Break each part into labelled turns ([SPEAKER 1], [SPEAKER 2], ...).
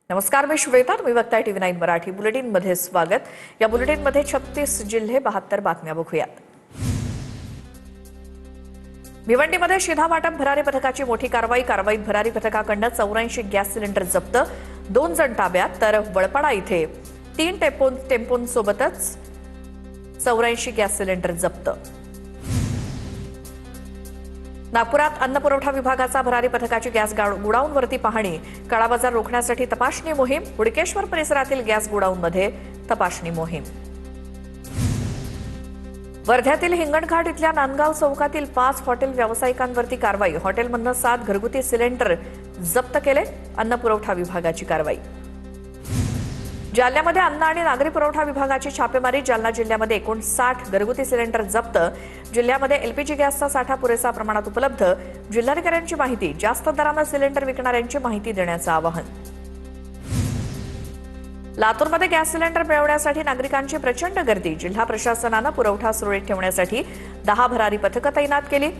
[SPEAKER 1] नमस्कार, मी श्वेता. तुम्ही बघताय TV9 मराठी. बुलेटिनमध्ये स्वागत. या बुलेटिनमध्ये 36 जिल्हे 72 बातम्या बघूयात. भिवंडीमध्ये शिधा वाटप भरारी पथकाची मोठी कारवाईत भरारी पथकाकडून 84 गॅस सिलेंडर जप्त, 2 जण ताब्यात, तर वळपाडा इथे 3 टेम्पोंसोबतच 84 गॅस सिलेंडर जप्त. नागपुरात अन्न पुरवठा विभागाचा भरारी पथकाची गॅस गोडाऊनवरती पाहणी, काळाबाजार रोखण्यासाठी तपासणी मोहीम. हुडकेश्वर परिसरातील गॅस गोडाऊनमध्ये तपासणी मोहीम. वर्ध्यातील हिंगणघाट इथल्या नांदगाव चौकातील 5 हॉटेल व्यावसायिकांवरती कारवाई. हॉटेलमधून 7 घरगुती सिलेंडर जप्त केले. अन्न पुरवठा विभागाची कारवाई. जालन्यामध्ये अन्न आणि नागरी पुरवठा विभागाची छापेमारी. जालना जिल्ह्यामध्ये 59 घरगुती सिलेंडर जप्त. जिल्ह्यामध्ये एलपीजी गॅसचा साठा पुरेसा प्रमाणात उपलब्ध. जिल्हाधिकाऱ्यांची माहिती. जास्त दरानं सिलेंडर विकणाऱ्यांची माहिती देण्याचं आवाहन. लातूरमध्ये गॅस सिलेंडर मिळवण्यासाठी नागरिकांची प्रचंड गर्दी. जिल्हा प्रशासनानं पुरवठा सुरळीत ठेवण्यासाठी 10 भरारी पथकं तैनात केली.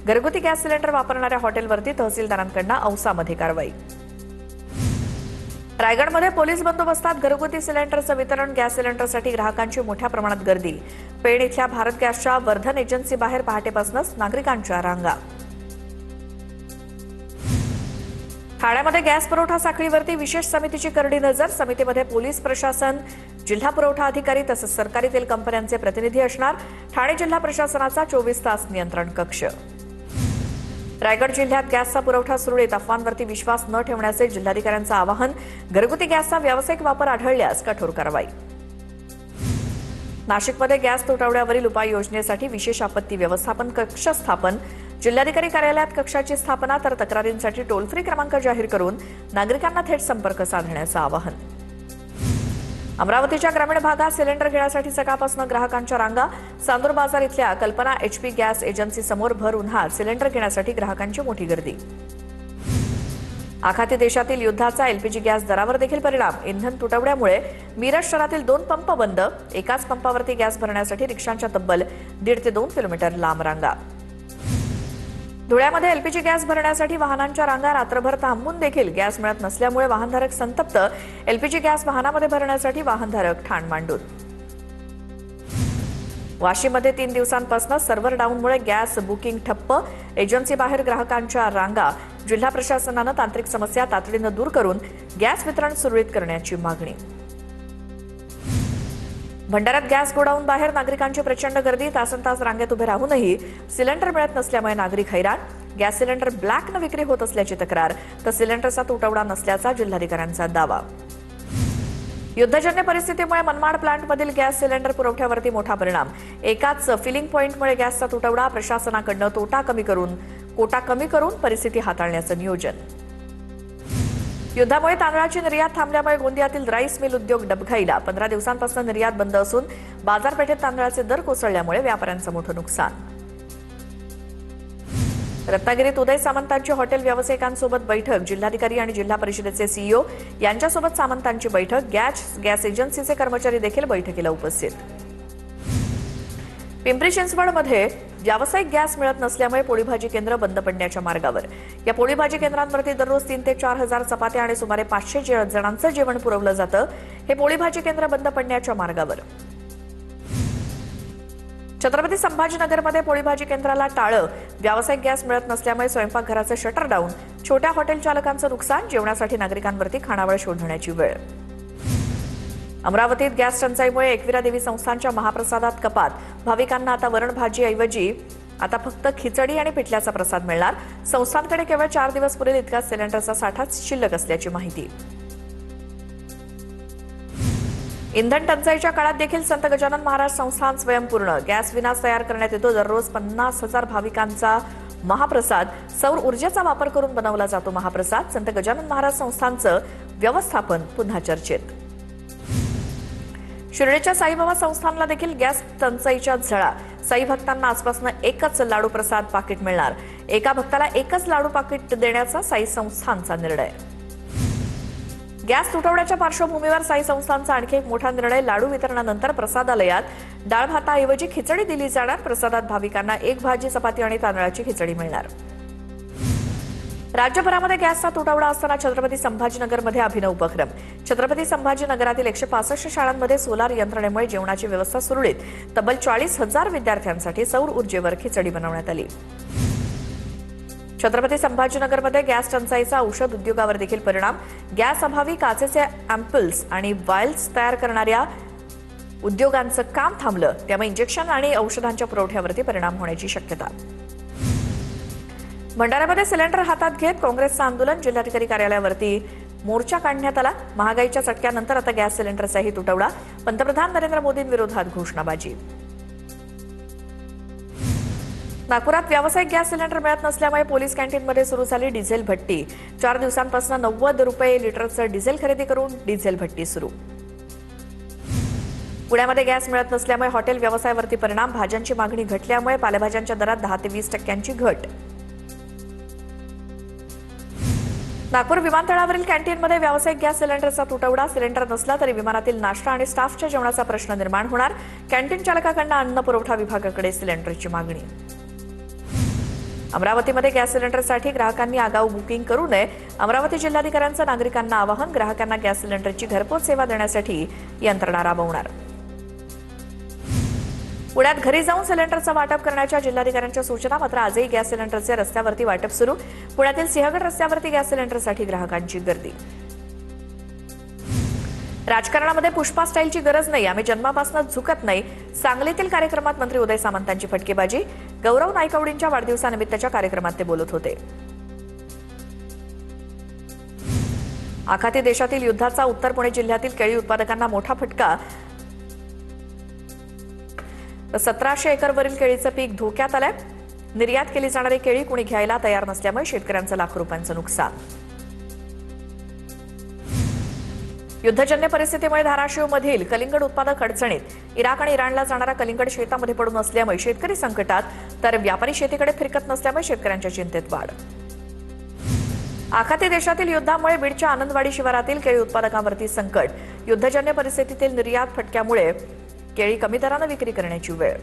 [SPEAKER 1] घरगुती गॅस सिलेंडर वापरणाऱ्या हॉटेलवरती तहसीलदारांकडून औसामध्ये कारवाई. रायगडमध्ये पोलीस बंदोबस्तात घरगुती सिलेंडरचं वितरण. गॅस सिलेंडरसाठी ग्राहकांची मोठ्या प्रमाणात गर्दी. पेण इथल्या भारत गॅसच्या वर्धन एजन्सी बाहेर पहाटेपासूनच नागरिकांच्या रांगा. ठाण्यामध्ये गॅस पुरवठा साखळीवरती विशेष समितीची करडी नजर. समितीमध्ये पोलीस प्रशासन, जिल्हा पुरवठा अधिकारी तसंच सरकारी तेल कंपन्यांचे प्रतिनिधी असणार. ठाणे जिल्हा प्रशासनाचा 24 तास नियंत्रण कक्ष. रायगड जिल्ह्यात गॅसचा पुरवठा सुरळीत. अफवांवरती विश्वास न ठेवण्याचे जिल्हाधिकाऱ्यांचं आवाहन. घरगुती गॅसचा व्यावसायिक वापर आढळल्यास कठोर कारवाई. नाशिकमध्ये गॅस तुटवड्यावरील उपाययोजनेसाठी विशेष आपत्ती व्यवस्थापन कक्ष स्थापन. जिल्हाधिकारी कार्यालयात कक्षाची स्थापना, तर तक्रारींसाठी टोल फ्री क्रमांक जाहीर करून नागरिकांना थेट संपर्क साधण्याचं आवाहन. अमरावतीच्या ग्रामीण भागात सिलेंडर घेण्यासाठी सकाळपासून ग्राहकांच्या रांगा. चांदूर बाजार इथल्या कल्पना HP गॅस एजन्सी समोर भर उन्हात सिलेंडर घेण्यासाठी ग्राहकांची मोठी गर्दी. आखाती देशातील युद्धाचा एलपीजी गॅस दरावर देखील परिणाम. इंधन तुटवड्यामुळे मिरज शहरातील 2 पंप बंद. एकाच पंपावरती गॅस भरण्यासाठी रिक्षांच्या तब्बल 1.5 ते 2 किलोमीटर लांब रांगा. धुळ्यामध्ये एलपीजी गॅस भरण्यासाठी वाहनांच्या रांगा. रात्रभर थांबून देखील गॅस मिळत नसल्यामुळे वाहनधारक संतप्त. एलपीजी गॅस वाहनामध्ये भरण्यासाठी वाहनधारक ठाण मांडून. वाशीमध्ये 3 दिवसांपासून सर्व्हर डाऊनमुळे गॅस बुकिंग ठप्प. एजन्सी बाहेर ग्राहकांच्या रांगा. जिल्हा प्रशासनानं तांत्रिक समस्या तातडीनं दूर करून गॅस वितरण सुरळीत करण्याची मागणी. भंडाऱ्यात गॅस गोडाऊन बाहेर नागरिकांची प्रचंड गर्दी. तासनतास रांगेत उभे राहूनही सिलेंडर मिळत नसल्यामुळे नागरिक हैराण. गॅस सिलेंडर ब्लॅकनं विक्री होत असल्याची तक्रार, तर सिलेंडरचा तुटवडा नसल्याचा जिल्हाधिकाऱ्यांचा दावा. युद्धजन्य परिस्थितीमुळे मनमाड प्लांटमधील गॅस सिलेंडर पुरवठ्यावरती मोठा परिणाम. एकाच फिलिंग पॉइंटमुळे गॅसचा तुटवडा. प्रशासनाकडून कोटा कमी करून परिस्थिती हाताळण्याचं नियोजन. युद्धामुळे तांदळाची निर्यात थांबल्यामुळे गोंदियातील राईस मिल उद्योग डबघाईला. 15 दिवसांपासून निर्यात बंद असून बाजारपेठेत तांदळाचे दर कोसळल्यामुळे व्यापाऱ्यांचं मोठं नुकसान. रत्नागिरीत उदय सामंतांची हॉटेल व्यावसायिकांसोबत बैठक. जिल्हाधिकारी आणि जिल्हा परिषदेचे CEO यांच्यासोबत सामंतांची बैठक. गॅस एजन्सीचे कर्मचारी देखील बैठकीला उपस्थित. पिंपरी चिंचवडमध्ये व्यावसायिक गॅस मिळत नसल्यामुळे पोळी भाजी केंद्र बंद पडण्याच्या मार्गावर. या पोळी भाजी केंद्रांवरती दररोज 3 ते 4 हजार चपात्या आणि सुमारे 500 जणांचं जेवण पुरवलं जातं. हे पोळी भाजी केंद्र बंद पडण्याच्या मार्गावर. छत्रपती संभाजीनगरमध्ये पोळी भाजी केंद्राला टाळं. व्यावसायिक गॅस मिळत नसल्यामुळे स्वयंपाकघराचं शटर डाऊन. छोट्या हॉटेल चालकांचं नुकसान. जेवणासाठी नागरिकांवरती खानावळ शोधण्याची वेळ. अमरावतीत गॅस टंचाईमुळे एकविरा देवी संस्थानच्या महाप्रसादात कपात. भाविकांना आता वरण भाजी ऐवजी आता फक्त खिचडी आणि पिठल्याचा प्रसाद मिळणार. संस्थानकडे केवळ 4 दिवस पुरेल इतका सिलेंडरचा साठा शिल्लक असल्याची माहिती. इंधन टंचाईच्या काळात देखील संत गजानन महाराज संस्थान स्वयंपूर्ण. गॅस विनाच तयार करण्यात येतो. दररोज 50,000 भाविकांचा महाप्रसाद. सौर ऊर्जेचा वापर करून बनवला जातो महाप्रसाद. संत गजानन महाराज संस्थानचं व्यवस्थापन पुन्हा चर्चेत. शिर्डीच्या साईबाबा संस्थानला देखील गॅस टंचाईच्या झळा. साई भक्तांना आजपासून एकच लाडू प्रसाद पाकिट मिळणार. एका भक्ताला एकच लाडू पाकिट देण्याचा साई संस्थानचा निर्णय. गॅस तुटवड्याच्या पार्श्वभूमीवर साई संस्थानचा आणखी एक मोठा निर्णय. लाडू वितरणानंतर प्रसादालयात डाळ भाताऐवजी खिचडी दिली जाणार. प्रसादात भाविकांना 1 भाजी चपाती आणि तांदळाची खिचडी मिळणार. राज्यभरामध्ये गॅसचा तुटवडा असताना छत्रपती संभाजीनगरमध्ये अभिनव उपक्रम. छत्रपती संभाजीनगरातील 165 शाळांमध्ये सोलार यंत्रणेमुळे जेवणाची व्यवस्था सुरळीत. तब्बल 40,000 विद्यार्थ्यांसाठी सौर ऊर्जेवर खिचडी बनवण्यात आली. छत्रपती संभाजीनगरमध्ये गॅस टंचाईचा औषध उद्योगावर देखील परिणाम. गॅस अभावी काचेचे अँपल्स आणि वायल्स तयार करणाऱ्या उद्योगांचं काम थांबलं. त्यामुळे इंजेक्शन आणि औषधांच्या पुरवठ्यावरती परिणाम होण्याची शक्यता. भंडाऱ्यामध्ये सिलेंडर हातात घेत काँग्रेसचं आंदोलन. जिल्हाधिकारी कार्यालयावरती मोर्चा काढण्यात आला. महागाईच्या चटक्यानंतर आता गॅस सिलेंडरचाही तुटवडा. पंतप्रधान नरेंद्र मोदींविरोधात घोषणाबाजी. नागपुरात व्यावसायिक गॅस सिलेंडर मिळत नसल्यामुळे पोलीस कॅन्टीनमध्ये सुरू झाली डिझेल भट्टी. 4 दिवसांपासून 90 रुपये लिटरचं डिझेल खरेदी करून डिझेल भट्टी सुरू. पुण्यामध्ये गॅस मिळत नसल्यामुळे हॉटेल व्यवसायावरती परिणाम. भाज्यांची मागणी घटल्यामुळे पालेभाज्यांच्या दरात 10 ते 20% घट. नागपूर विमानतळावरील कॅन्टीनमध्ये व्यावसायिक गॅस सिलेंडरचा तुटवडा. सिलेंडर नसला तरी विमानातील नाश्ता आणि स्टाफच्या जेवणाचा प्रश्न निर्माण होणार. कॅन्टीन चालकांकडून अन्न पुरवठा विभागाकडे सिलेंडरची मागणी. अमरावतीमध्ये गॅस सिलेंडरसाठी ग्राहकांनी आगाऊ बुकिंग करू नये. अमरावती जिल्हाधिकाऱ्यांचं नागरिकांना आवाहन. ग्राहकांना गॅस सिलेंडरची घरपोच सेवा देण्यासाठी यंत्रणा राबवणार. पुण्यात घरी जाऊन सिलेंडरचं वाटप करण्याच्या जिल्हाधिकाऱ्यांच्या सूचना. मात्र आजही गॅस सिलेंडरचे रस्त्यावरती वाटप सुरू. पुण्यातील सिंहगड रस्त्यावरती गॅस सिलेंडरसाठी ग्राहकांची गर्दी. राजकारणामध्ये पुष्पा स्टाईलची गरज नाही. आम्ही जन्मापासून झुकत नाही. सांगलीतील कार्यक्रमात मंत्री उदय सामंतांची फटकेबाजी. गौरव नायकवडींच्या वाढदिवसानिमित्तच्या कार्यक्रमात ते बोलत होते. आखाती देशातील युद्धाचा उत्तर पुणे जिल्ह्यातील केळी उत्पादकांना मोठा फटका. 1700 एकरवरील केळीचं पीक धोक्यात आलंय. निर्यात केली जाणारी केळी कुणी घ्यायला तयार नसल्यामुळे शेतकऱ्यांचं लाखो रुपयांचं नुकसान. युद्धजन्य परिस्थितीमुळे धाराशिवमधील कलिंगड उत्पादक अडचणीत. इराक आणि इराणला जाणारा कलिंगड शेतामध्ये पडून असल्यामुळे शेतकरी संकटात, तर व्यापारी शेतीकडे फिरकत नसल्यामुळे शेतकऱ्यांच्या चिंतेत वाढ. आखाती देशातील युद्धामुळे बीडच्या आनंदवाडी शिवारातील केळी उत्पादकांवरती संकट. युद्धजन्य परिस्थितीतील निर्यात फटक्यामुळे केळी कमी दरानं विक्री करण्याची वेळ.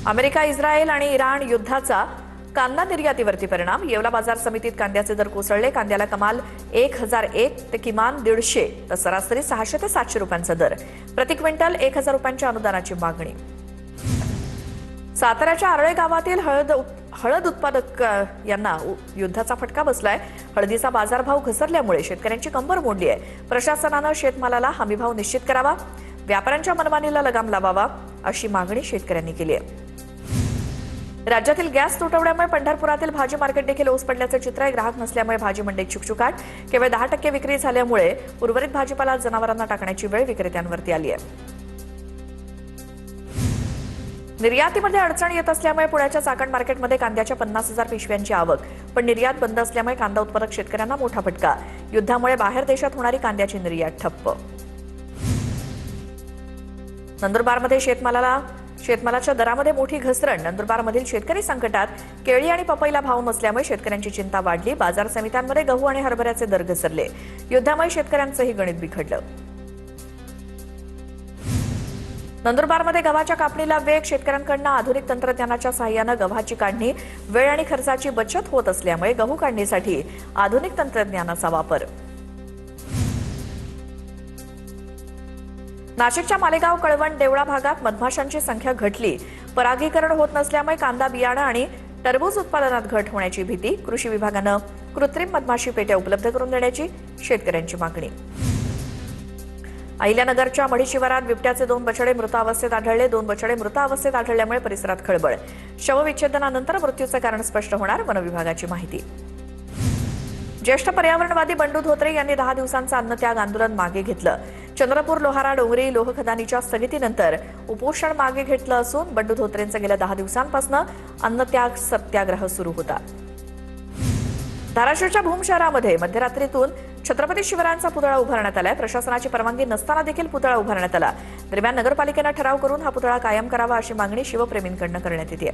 [SPEAKER 1] अमेरिका, इस्रायल आणि इराण युद्धाचा कांदा निर्यातीवरती परिणाम. येवला बाजार समितीत कांद्याचे दर कोसळले. कांद्याला कमाल 1001 ते किमान 150 तर सरासरी 600 ते 700 रुपयांचा दर. प्रति क्विंटल 1000 रुपयांच्या अनुदानाची मागणी. साताऱ्याच्या आरळे गावातील हळद उत्पादक यांना युद्धाचा फटका बसलाय. हळदीचा बाजारभाव घसरल्यामुळे शेतकऱ्यांची कंबर मोडली आहे. प्रशासनानं शेतमालाला हमीभाव निश्चित करावा. व्यापाऱ्यांच्या मनमानीला लगाम लावावा अशी मागणी शेतकऱ्यांनी केली आहे. राज्यातील गॅस तुटवड्यामुळे पंढरपुरातील भाजी मार्केट देखील ओस पडल्याचं चित्र आहे. ग्राहक नसल्यामुळे भाजी मंडईत शुकशुकाट. केवळ 10% विक्री झाल्यामुळे उर्वरित भाजीपाला जनावरांना टाकण्याची वेळ विक्रेत्यांवरती आली आहे. निर्यातीमध्ये अडचण येत असल्यामुळे पुण्याच्या चाकण मार्केटमध्ये कांद्याच्या 50,000 पिशव्यांची आवक. पण निर्यात बंद असल्यामुळे कांदा उत्पादक शेतकऱ्यांना मोठा फटका. युद्धामुळे बाहेर देशात होणारी कांद्याची निर्यात ठप्प. नंदुरबारमध्ये शेतमालाच्या दरामध्ये मोठी घसरण. नंदुरबारमधील शेतकरी संकटात. केळी आणि पपईला भाव नसल्यामुळे शेतकऱ्यांची चिंता वाढली. बाजार समित्यांमध्ये गहू आणि हरभऱ्याचे दर घसरले. युद्धामुळे शेतकऱ्यांचंही गणित बिघडलं. नंदुरबारमध्ये गव्हाच्या कापणीला वेग. शेतकऱ्यांकडून आधुनिक तंत्रज्ञानाच्या सहाय्यानं गव्हाची काढणी. वेळ आणि खर्चाची बचत होत असल्यामुळे गहू काढणीसाठी आधुनिक तंत्रज्ञानाचा वापर. नाशिकच्या मालेगाव, कळवण, देवळा भागात मधमाशांची संख्या घटली. परागीकरण होत नसल्यामुळे कांदा बियाणं आणि टरबूज उत्पादनात घट होण्याची भीती. कृषी विभागानं कृत्रिम मधमाशी पेट्या उपलब्ध करून देण्याची शेतकऱ्यांची मागणी. अहिल्यानगरच्या मढी शिवारात बिबट्याचे 2 बछडे मृत अवस्थेत आढळले. 2 बछडे मृत अवस्थेत आढळल्यामुळे परिसरात खळबळ. शवविच्छेदनानंतर मृत्यूचं कारण स्पष्ट होणार. वन विभागाची माहिती. ज्येष्ठ पर्यावरणवादी बंडू धोत्रे यांनी 10 दिवसांचं अन्नत्याग आंदोलन मागे घेतलं. चंद्रपूर, लोहारा, डोंगरी लोह खदानीच्या स्थगितीनंतर उपोषण मागे घेतलं असून बंडू धोत्रेंचं गेल्या 10 दिवसांपासून अन्नत्याग सत्याग्रह सुरू होता. धाराशिवच्या भूम शहरामध्ये मध्यरात्रीतून छत्रपती शिवरायांचा पुतळा उभारण्यात आलाय. प्रशासनाची परवानगी नसताना देखील पुतळा उभारण्यात आला. दरम्यान नगरपालिकेनं ठराव करून हा पुतळा कायम करावा अशी मागणी शिवप्रेमींकडून करण्यात येते.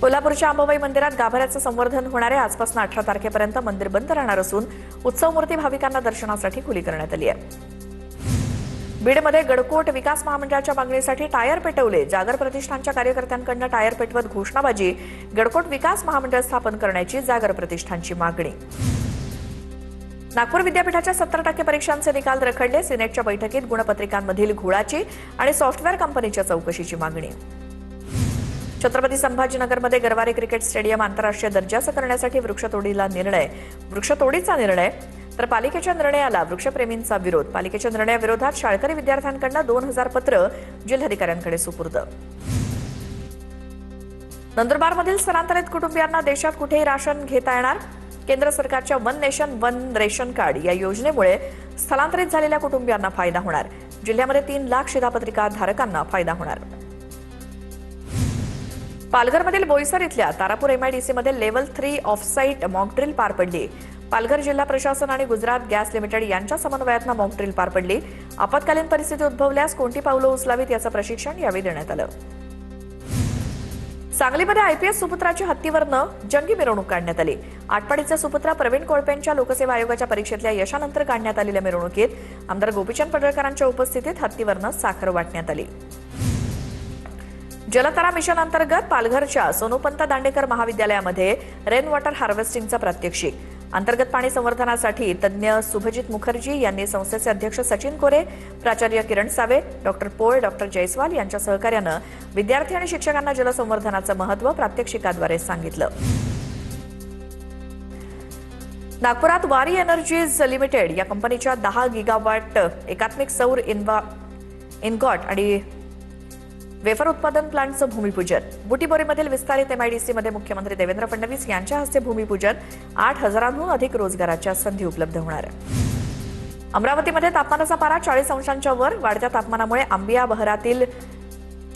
[SPEAKER 1] कोल्हापूरच्या अंबाबाई मंदिरात गाभाऱ्याचं संवर्धन होणार आहे. आजपासून 18 तारखेपर्यंत मंदिर बंद राहणार असून उत्सव मूर्ती भाविकांना दर्शनासाठी खुली करण्यात आली आहे. बीडमध्ये गडकोट विकास महामंडळाच्या मागणीसाठी टायर पेटवले. जागर प्रतिष्ठानच्या कार्यकर्त्यांकडून टायर पेटवत घोषणाबाजी. गडकोट विकास महामंडळ स्थापन करण्याची जागर प्रतिष्ठानची मागणी. नागपूर विद्यापीठाच्या 70% परीक्षांचे निकाल रखडले. सिनेटच्या बैठकीत गुणपत्रिकांमधील घोळाची आणि सॉफ्टवेअर कंपनीच्या चौकशीची मागणी. छत्रपती संभाजीनगरमध्ये गरवारे क्रिकेट स्टेडियम आंतरराष्ट्रीय दर्जाचं करण्यासाठी वृक्षतोडीचा निर्णय तर पालिकेच्या निर्णयाला वृक्षप्रेमींचा विरोध. पालिकेच्या निर्णयाविरोधात शाळकरी विद्यार्थ्यांकडून 2000 पत्र जिल्हाधिकाऱ्यांकडे सुपूर्द. नंदुरबारमधील स्थलांतरित कुटुंबियांना देशात कुठेही राशन घेता येणार. केंद्र सरकारच्या one nation one ration card या योजनेमुळे स्थलांतरित झालेल्या कुटुंबियांना फायदा होणार. जिल्ह्यामध्ये 3 लाख शिधापत्रिका धारकांना फायदा होणार. पालघरमधील बोईसर इथल्या तारापूर एमआयडीसीमध्ये लेव्हल 3 ऑफसाईट मॉकड्रिल पार पडली. पालघर जिल्हा प्रशासन आणि गुजरात गॅस लिमिटेड यांच्या समन्वयातून मॉकड्रिल पार पडली. आपत्कालीन परिस्थिती उद्भवल्यास कोणती पावलं उचलावीत याचं प्रशिक्षण यावेळी देण्यात आलं. सांगलीमध्ये आयपीएस सुपुत्राची हत्तीवरनं जंगी मिरवणूक काढण्यात आली. आटपाडीचे सुपुत्र प्रवीण कोळपेंच्या लोकसेवा आयोगाच्या परीक्षेतल्या यशानंतर काढण्यात आलेल्या मिरवणुकीत आमदार गोपीचंद पडळकरांच्या उपस्थितीत हत्तीवरनं साखर वाटण्यात आली. जलतरा मिशन अंतर्गत पालघरच्या सोनोपंत दांडेकर महाविद्यालयामध्ये रेन वॉटर हार्वेस्टिंगचा प्रात्यक्षिक. अंतर्गत पाणी संवर्धनासाठी तज्ज्ञ सुभजित मुखर्जी यांनी संस्थेचे अध्यक्ष सचिन कोरे, प्राचार्य किरण सावे, डॉक्टर पोळ, डॉक्टर जयस्वाल यांच्या सहकार्यानं विद्यार्थी आणि शिक्षकांना जलसंवर्धनाचं महत्त्व प्रात्यक्षिकाद्वारे सांगितलं. नागपुरात वारी एनर्जीज लिमिटेड या कंपनीच्या 10 गिगावॅट एकात्मिक सौर इनगॉट आणि वेफर उत्पादन प्लांटचं भूमिपूजन. बुटीबोरीमधील विस्तारित एमआयडीसीमध्ये मुख्यमंत्री देवेंद्र फडणवीस यांच्या हस्ते भूमिपूजन. 8,000हून अधिक रोजगाराच्या संधी उपलब्ध होणार. अमरावतीमध्ये तापमानाचा पारा 40 अंशांच्या वर. वाढत्या तापमानामुळे आंबिया बहरातील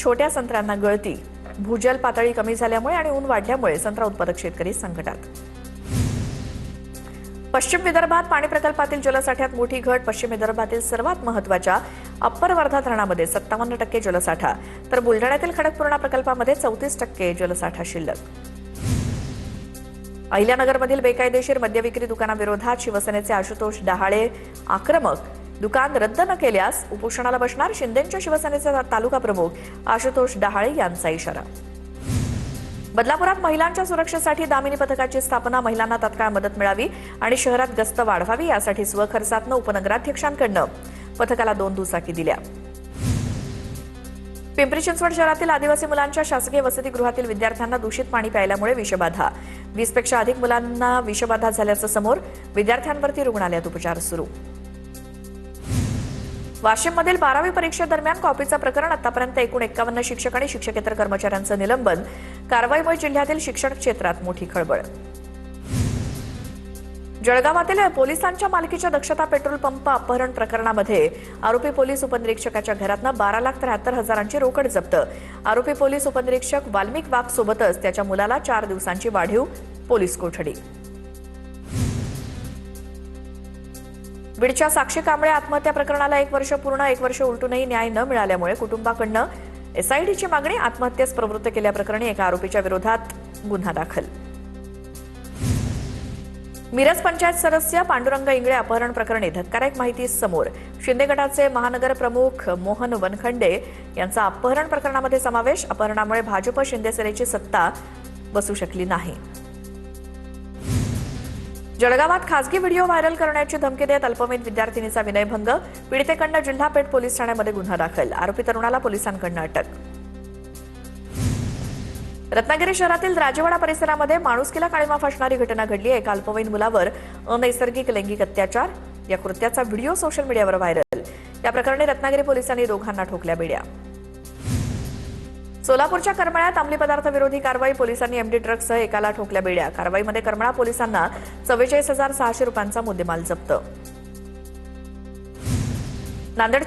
[SPEAKER 1] छोट्या संत्र्यांना गळती. भूजल पातळी कमी झाल्यामुळे आणि ऊन वाढल्यामुळे संत्रा उत्पादक शेतकरी संकटात. पश्चिम विदर्भात पाणी प्रकल्पातील जलसाठ्यात मोठी घट. पश्चिम विदर्भातील सर्वात महत्त्वाच्या अप्पर वर्धा धरणामध्ये 57% जलसाठा तर बुलढाण्यातील खडकपूर्णा प्रकल्पामध्ये 34% जलसाठा शिल्लक. अहिल्यानगरमधील बेकायदेशीर मद्यविक्री दुकानाविरोधात शिवसेनेचे आशुतोष डहाळे आक्रमक. दुकान रद्द न केल्यास उपोषणाला बसणार. शिंदेंच्या शिवसेनेचे तालुका प्रमुख आशुतोष डहाळे यांचा इशारा. बदलापुरात महिलांच्या सुरक्षेसाठी दामिनी पथकाची स्थापना. महिलांना तात्काळ मदत मिळावी आणि शहरात गस्त वाढवावी यासाठी स्वखर्चातनं उपनगराध्यक्षांकडनं पथकाला 2 दुचाकी दिल्या. पिंपरी चिंचवड शहरातील आदिवासी मुलांच्या शासकीय वसतिगृहातील विद्यार्थ्यांना दूषित पाणी प्यायल्यामुळे विषबाधा. 20 पेक्षा अधिक मुलांना विषबाधा झाल्याचं समोर. विद्यार्थ्यांवरती रुग्णालयात उपचार सुरू. वाशिममधील 12वी परीक्षेदरम्यान कॉपीचं प्रकरण. आतापर्यंत एकूण 51 शिक्षक आणि शिक्षकेतर कर्मचाऱ्यांचं निलंबन. कारवाईमुळे जिल्ह्यातील शिक्षण क्षेत्रात मोठी खळबळ. जळगावातील पोलिसांच्या मालकीच्या दक्षता पेट्रोल पंप अपहरण प्रकरणामध्ये आरोपी पोलीस उपनिरीक्षकाच्या घरातनं 12,73,000ची रोकड जप्त. आरोपी पोलीस उपनिरीक्षक वाल्मिक वाघ सोबतच त्याच्या मुलाला 4 दिवसांची वाढीव पोलीस कोठडी. बीडच्या साक्षी कांबळे आत्महत्या प्रकरणाला 1 वर्ष पूर्ण. 1 वर्ष उलटूनही न्याय न मिळाल्यामुळे कुटुंबाकडनं एसआयटीची मागणी. आत्महत्येस प्रवृत्त केल्याप्रकरणी एका आरोपीच्या विरोधात गुन्हा दाखल. मिरज पंचायत सदस्य पांडुरंग इंगळे अपहरण प्रकरणी धक्कादायक माहिती समोर. शिंदे गटाचे महानगर प्रमुख मोहन वनखंडे यांचा अपहरण प्रकरणामध्ये समावेश. अपहरणामुळे भाजप शिंदे सेनेची सत्ता बसू शकली नाही. जळगावात खासगी व्हिडिओ व्हायरल करण्याची धमकी देत अल्पवयीन विद्यार्थिनीचा विनयभंग. पीडितेकडनं जिल्हा पेठ पोलीस ठाण्यामध्ये गुन्हा दाखल. आरोपी तरुणाला पोलिसांकडनं अटक. रत्नागिरी शहरातील राजेवाडा परिसरामध्ये माणुसकीला काळीमा फासणारी घटना घडली. एका अल्पवयीन मुलावर अनैसर्गिक लैंगिक अत्याचार. या कृत्याचा व्हिडिओ सोशल मीडियावर व्हायरल. या प्रकरणी रत्नागिरी पोलिसांनी दोघांना ठोकल्या बेड्या. सोलापूरच्या करमाळ्यात अंमली पदार्थ विरोधी कारवाई. पोलिसांनी एमडी ट्रकसह एकाला ठोकल्या बेड्या. कारवाईमध्ये करमाळा पोलिसांना 44,600 रुपयांचा मुद्देमाल जप्त. नांदेड